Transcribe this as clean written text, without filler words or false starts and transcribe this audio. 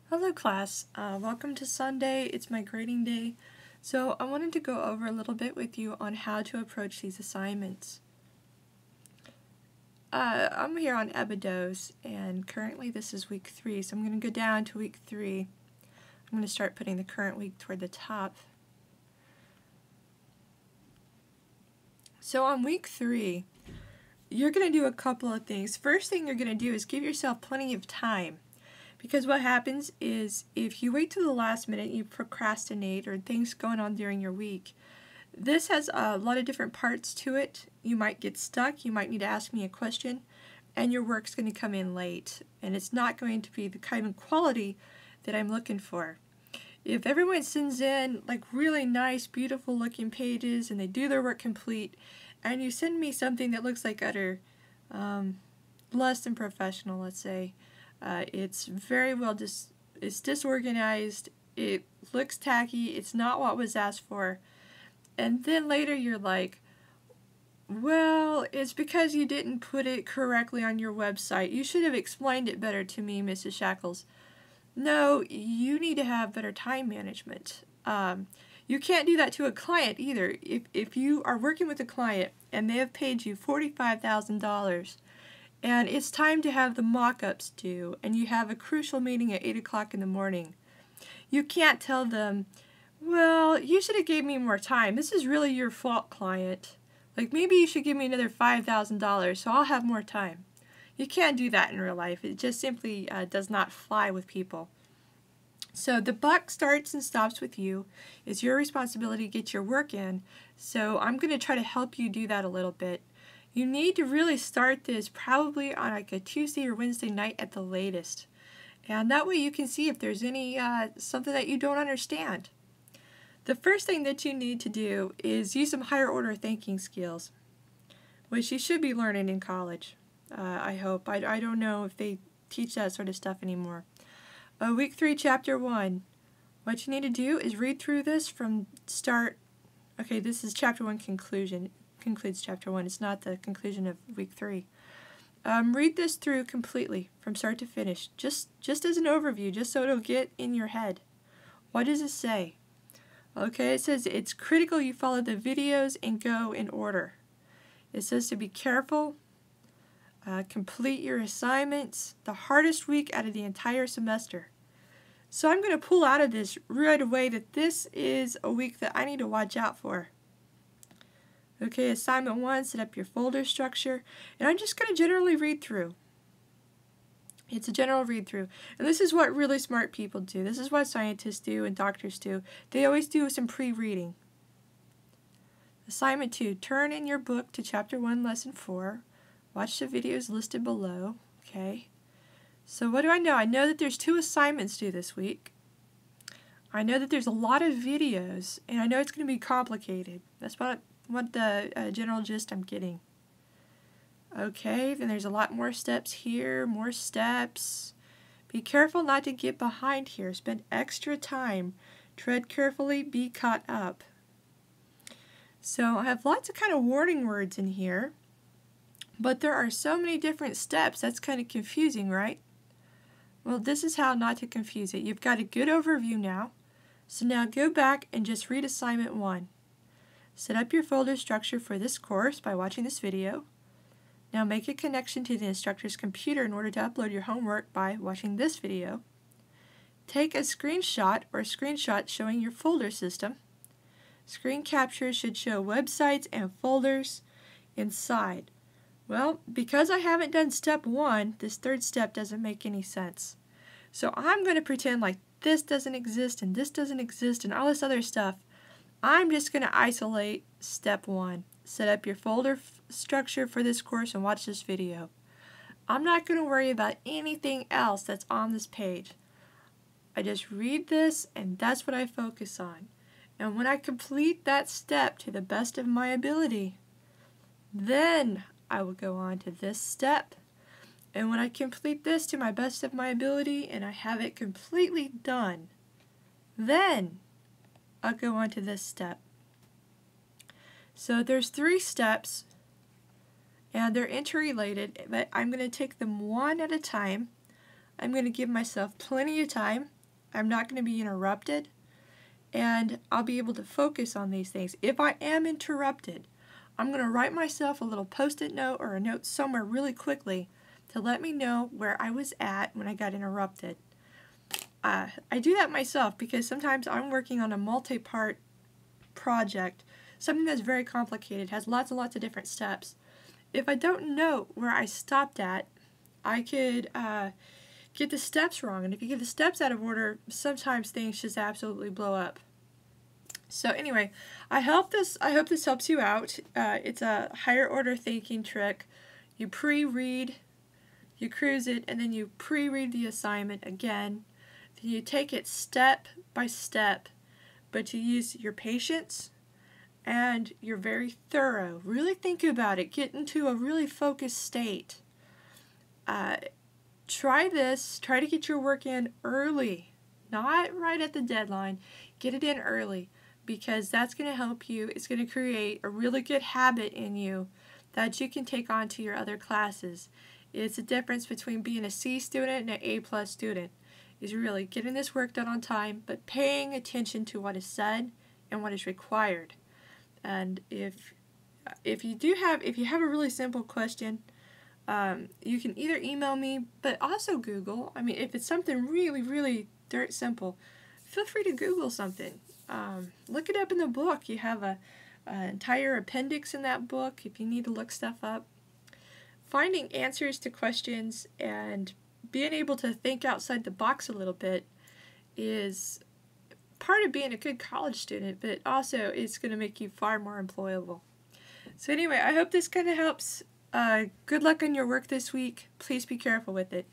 Hello class, welcome to Sunday. It's my grading day. So I wanted to go over a little bit with you on how to approach these assignments. I'm here on Ebidos and currently this is week 3, so I'm going to go down to week 3. I'm going to start putting the current week toward the top. So on week 3, you're going to do a couple of things. First thing you're going to do is give yourself plenty of time. Because what happens is if you wait till the last minute, you procrastinate or things going on during your week. This has a lot of different parts to it. You might get stuck, you might need to ask me a question, and your work's going to come in late. And it's not going to be the kind of quality that I'm looking for. If everyone sends in like really nice, beautiful looking pages and they do their work complete, and you send me something that looks like utter less than professional, let's say, it's very well it's disorganized, it looks tacky, it's not what was asked for, and then later you're like, well, it's because you didn't put it correctly on your website. You should have explained it better to me, Mrs. Shackles. No, you need to have better time management. You can't do that to a client either. If you are working with a client and they have paid you $45,000 and it's time to have the mock-ups due, and you have a crucial meeting at 8 o'clock in the morning, you can't tell them, well, you should have gave me more time. This is really your fault, client. Like, maybe you should give me another $5,000 so I'll have more time. You can't do that in real life. It just simply does not fly with people. So the buck starts and stops with you. It's your responsibility to get your work in. So I'm going to try to help you do that a little bit. You need to really start this probably on like a Tuesday or Wednesday night at the latest. And that way you can see if there's any something that you don't understand. The first thing that you need to do is use some higher order thinking skills, which you should be learning in college, I hope. I don't know if they teach that sort of stuff anymore. Week 3, Chapter 1. What you need to do is read through this from start. Okay, this is Chapter 1 conclusion. Concludes Chapter 1. It's not the conclusion of week 3. Read this through completely from start to finish, just as an overview, just so it'll get in your head. What does it say? Okay, it says it's critical you follow the videos and go in order. It says to be careful, complete your assignments, the hardest week out of the entire semester. So I'm going to pull out of this right away that this is a week that I need to watch out for. Okay, assignment 1, set up your folder structure, and I'm just going to generally read through. It's a general read through, and this is what really smart people do. This is what scientists do and doctors do. They always do some pre-reading. Assignment 2, turn in your book to Chapter 1, Lesson 4. Watch the videos listed below. Okay, so what do I know? I know that there's 2 assignments due this week. I know that there's a lot of videos, and I know it's going to be complicated. That's what the general gist I'm getting. Okay, then there's a lot more steps here, more steps. Be careful not to get behind here. Spend extra time. Tread carefully, be caught up. So I have lots of kind of warning words in here, but there are so many different steps, that's kind of confusing, right? Well, this is how not to confuse it. You've got a good overview now. So now go back and just read assignment 1. Set up your folder structure for this course by watching this video. Now make a connection to the instructor's computer in order to upload your homework by watching this video. Take a screenshot or screenshots showing your folder system. Screen captures should show websites and folders inside. Well, because I haven't done step 1, this third step doesn't make any sense. So I'm going to pretend like this doesn't exist and this doesn't exist and all this other stuff. I'm just going to isolate step 1. Set up your folder structure for this course and watch this video. I'm not going to worry about anything else that's on this page. I just read this and that's what I focus on. And when I complete that step to the best of my ability, then I will go on to this step. And when I complete this to my best of my ability and I have it completely done, then I'll go on to this step. So there's 3 steps and they're interrelated, but I'm going to take them one at a time. I'm going to give myself plenty of time I'm not going to be interrupted, and I'll be able to focus on these things. If I am interrupted, I'm going to write myself a little post-it note or a note somewhere really quickly to let me know where I was at when I got interrupted. I do that myself because sometimes I'm working on a multi-part project, something that's very complicated, has lots and lots of different steps. If I don't know where I stopped at, I could get the steps wrong, and if you get the steps out of order, sometimes things just absolutely blow up. So anyway, I hope this helps you out. It's a higher order thinking trick. You pre-read, you cruise it, and then you pre-read the assignment again. Then you take it step by step, but you use your patience and you're very thorough. Really think about it. Get into a really focused state. Try this. Try to get your work in early, not right at the deadline. Get it in early, because that's going to help you. It's going to create a really good habit in you that you can take on to your other classes. It's the difference between being a C student and an A+ student, is really getting this work done on time, but paying attention to what is said and what is required. And if you have a really simple question, you can either email me, but also Google. I mean, if it's something really, really dirt simple, feel free to Google something. Look it up in the book. You have an entire appendix in that book if you need to look stuff up. Finding answers to questions and being able to think outside the box a little bit is part of being a good college student, but also it's going to make you far more employable. So anyway, I hope this kind of helps. Good luck on your work this week. Please be careful with it.